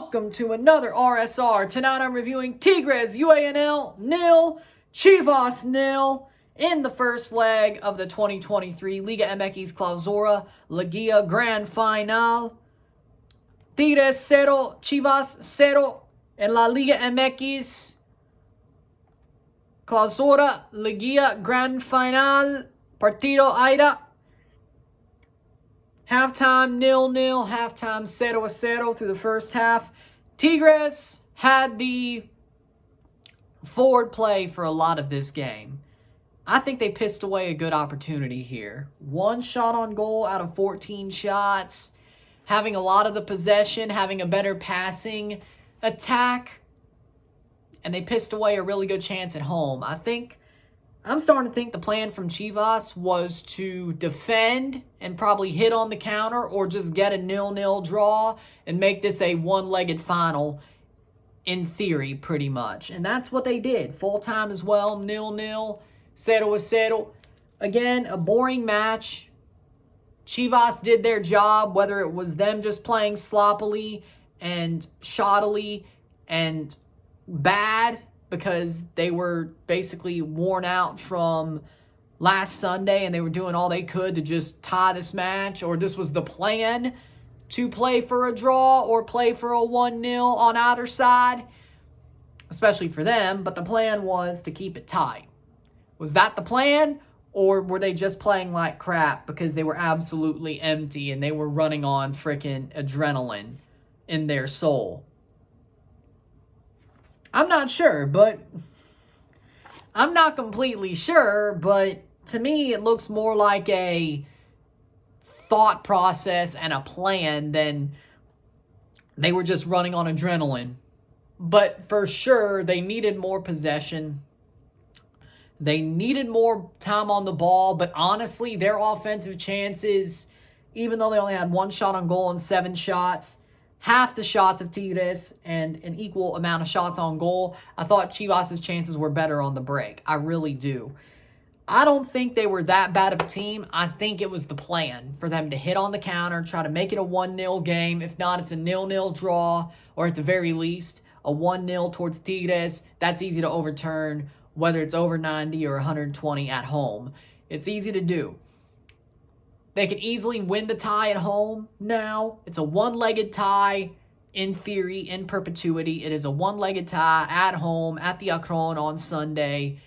welcome to another RSR. Tonight I'm reviewing Tigres UANL 0, Chivas 0 in the first leg of the 2023 Liga MX Clausura Liguilla Grand Final. Tigres 0, Chivas 0 en la Liga MX Clausura Liguilla Grand Final. Partido ida. Halftime 0-0, halftime 0-0 through the first half. Tigres had the forward play for a lot of this game. I think they pissed away a good opportunity here. 1 shot on goal out of 14 shots. Having a lot of the possession, having a better passing attack. And they pissed away a really good chance at home. I'm starting to think the plan from Chivas was to defend and probably hit on the counter or just get a 0-0 draw and make this a one-legged final in theory, pretty much. And that's what they did. Full time as well, 0-0, 0-0. Again, a boring match. Chivas did their job, whether it was them just playing sloppily and shoddily and bad, because they were basically worn out from last Sunday and they were doing all they could to just tie this match, or this was the plan to play for a draw or play for a 1-0 on either side, especially for them, but the plan was to keep it tight. Was that the plan, or were they just playing like crap because they were absolutely empty and they were running on freaking adrenaline in their soul? I'm not sure, but I'm not completely sure, but to me it looks more like a thought process and a plan than they were just running on adrenaline. But for sure, they needed more possession. They needed more time on the ball, but honestly, their offensive chances, even though they only had 1 shot on goal and 7 shots, half the shots of Tigres and an equal amount of shots on goal, I thought Chivas' chances were better on the break. I really do. I don't think they were that bad of a team. I think it was the plan for them to hit on the counter, try to make it a 1-0 game. If not, it's a 0-0 draw, or at the very least, a 1-0 towards Tigres. That's easy to overturn, whether it's over 90 or 120 at home. It's easy to do. They can easily win the tie at home now. It's a one-legged tie in theory, in perpetuity. It is a one-legged tie at home at the Akron on Sunday.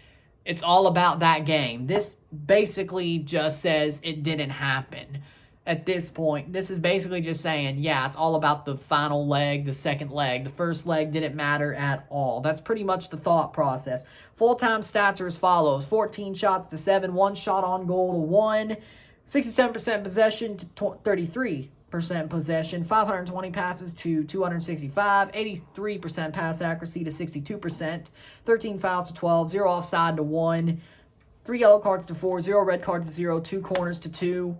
It's all about that game. This basically just says it didn't happen at this point. This is basically just saying, yeah, it's all about the final leg, the second leg. The first leg didn't matter at all. That's pretty much the thought process. Full-time stats are as follows. 14 shots to 7, 1 shot on goal to 1. 67% possession to 33% possession, 520 passes to 265, 83% pass accuracy to 62%, 13 fouls to 12, 0 offside to 1, 3 yellow cards to 4, 0 red cards to 0, 2 corners to 2.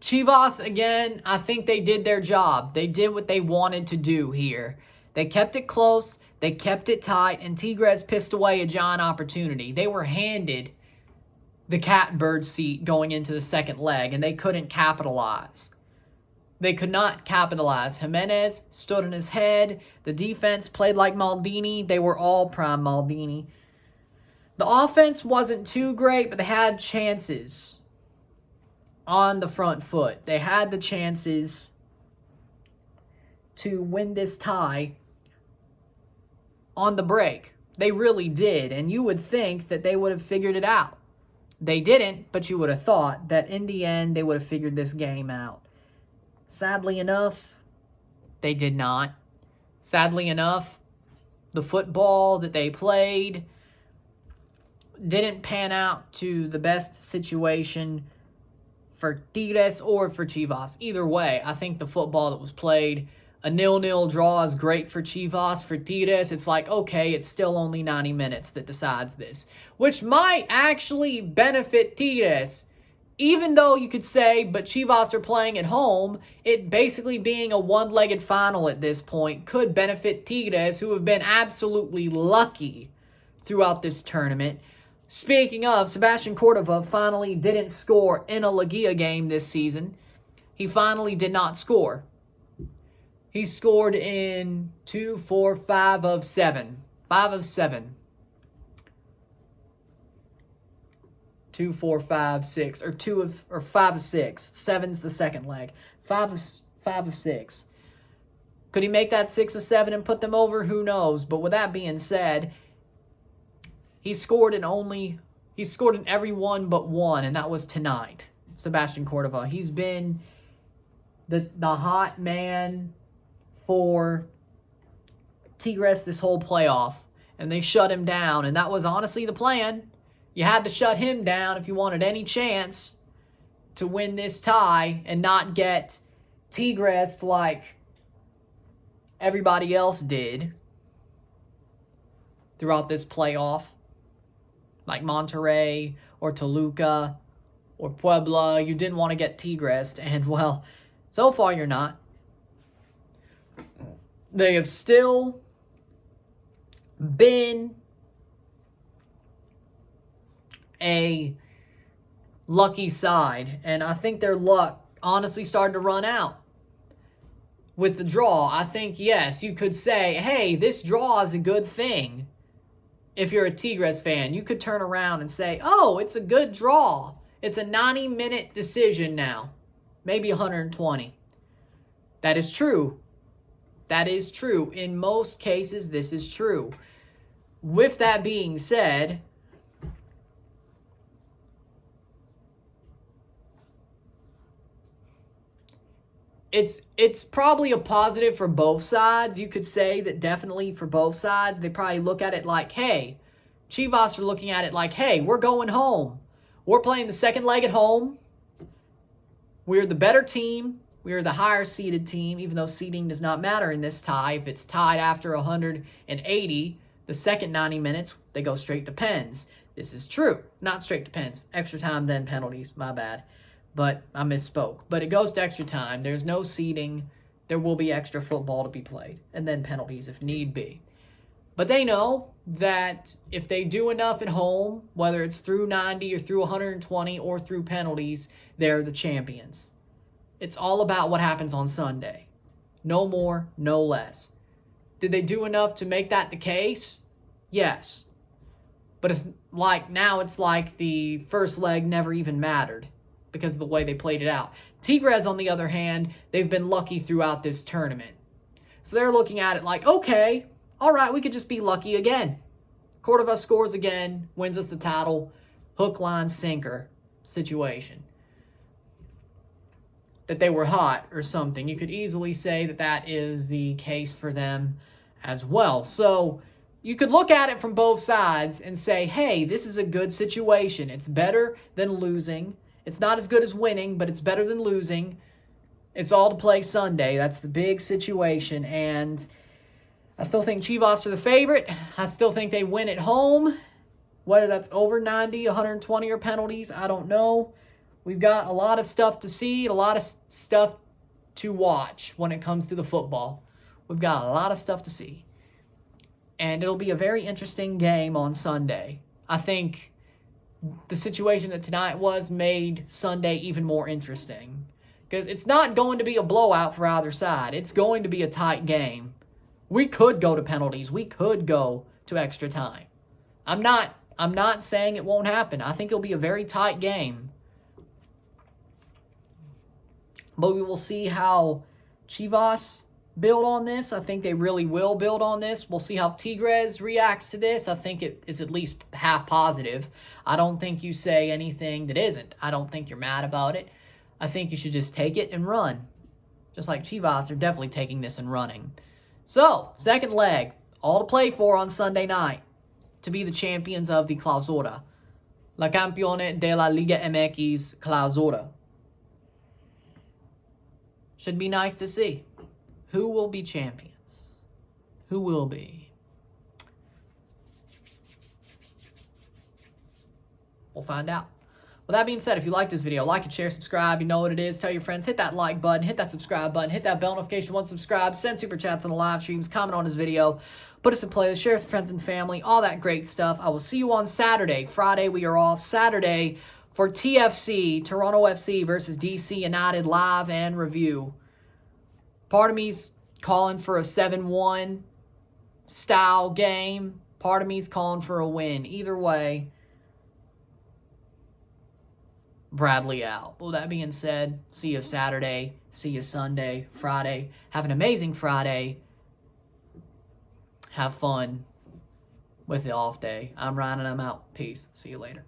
Chivas, again, I think they did their job. They did what they wanted to do here. They kept it close. They kept it tight, and Tigres pissed away a giant opportunity. They were handed the catbird seat going into the second leg, and they couldn't capitalize. They could not capitalize. Jimenez stood on his head. The defense played like Maldini. They were all prime Maldini. The offense wasn't too great, but they had chances on the front foot. They had the chances to win this tie on the break. They really did, and you would think that they would have figured it out. They didn't, but you would have thought that in the end they would have figured this game out. Sadly enough, they did not. Sadly enough, the football that they played didn't pan out to the best situation for Tigres or for Chivas. Either way, I think the football that was played, a 0-0 draw is great for Chivas. For Tigres, it's like, okay, it's still only 90 minutes that decides this, which might actually benefit Tigres. Even though you could say, but Chivas are playing at home, it basically being a one-legged final at this point could benefit Tigres, who have been absolutely lucky throughout this tournament. Speaking of, Sebastian Cordova finally didn't score in a Liguilla game this season. he finally did not score. He scored in 2, 4, 5 of 7. 5 of 7. 2, 4, 5, 6, or 5 of 6. 7's the second leg. 5 of 6. Could he make that 6 of 7 and put them over? Who knows? But with that being said, he scored in every one but one, and that was tonight. Sebastian Cordova. He's been the hot man for Tigres this whole playoff, and they shut him down, and that was honestly the plan. You had to shut him down if you wanted any chance to win this tie and not get Tigres like everybody else did throughout this playoff, like Monterrey or Toluca or Puebla. You didn't want to get Tigres, and well, so far you're not. They have still been a lucky side, and I think their luck honestly started to run out with the draw. I think, yes, you could say, hey, this draw is a good thing. If you're a Tigres fan, you could turn around and say, oh, it's a good draw. It's a 90-minute decision now. Maybe 120. That is true. That is true. In most cases, this is true. With that being said, it's probably a positive for both sides. You could say that definitely for both sides. They probably look at it like, hey, Chivas are looking at it like, hey, we're going home. We're playing the second leg at home. We're the better team. We are the higher seeded team, even though seeding does not matter in this tie. If it's tied after 180, the second 90 minutes, they go straight to pens. This is true. Not straight to pens. Extra time, then penalties. My bad. But I misspoke. But it goes to extra time. There's no seeding. There will be extra football to be played. And then penalties if need be. But they know that if they do enough at home, whether it's through 90 or through 120 or through penalties, they're the champions. It's all about what happens on Sunday. No more, no less. Did they do enough to make that the case? Yes. But it's like the first leg never even mattered because of the way they played it out. Tigres, on the other hand, they've been lucky throughout this tournament. So they're looking at it like, okay, all right, we could just be lucky again. Cordova scores again, wins us the title, hook, line, sinker situation. That they were hot or something. You could easily say that that is the case for them as well. So you could look at it from both sides and say, hey, this is a good situation. It's better than losing. It's not as good as winning, but it's better than losing. It's all to play Sunday. That's the big situation. And I still think Chivas are the favorite. I still think they win at home. Whether that's over 90, 120, or penalties, I don't know. We've got a lot of stuff to see, a lot of stuff to watch when it comes to the football. We've got a lot of stuff to see. And it'll be a very interesting game on Sunday. I think the situation that tonight was made Sunday even more interesting. Because it's not going to be a blowout for either side. It's going to be a tight game. We could go to penalties. We could go to extra time. I'm not saying it won't happen. I think it'll be a very tight game. But we will see how Chivas build on this. I think they really will build on this. We'll see how Tigres reacts to this. I think it is at least half positive. I don't think you say anything that isn't. I don't think you're mad about it. I think you should just take it and run. Just like Chivas are definitely taking this and running. So, second leg. All to play for on Sunday night. To be the champions of the Clausura. La Campione de la Liga MX Clausura. Should be nice to see. Who will be champions? Who will be? We'll find out. With that being said, if you like this video, like it, share, subscribe. You know what it is. Tell your friends. Hit that like button. Hit that subscribe button. Hit that bell notification once subscribed. Send super chats on the live streams. Comment on this video. Put us in playlist. Share with friends and family. All that great stuff. I will see you on Saturday. Friday, we are off. Saturday for TFC, Toronto FC versus DC United live and review. Part of me's calling for a 7-1 style game. Part of me's calling for a win. Either way, Bradley out. Well, that being said, see you Saturday. See you Sunday, Friday. Have an amazing Friday. Have fun with the off day. I'm Ryan and I'm out. Peace. See you later.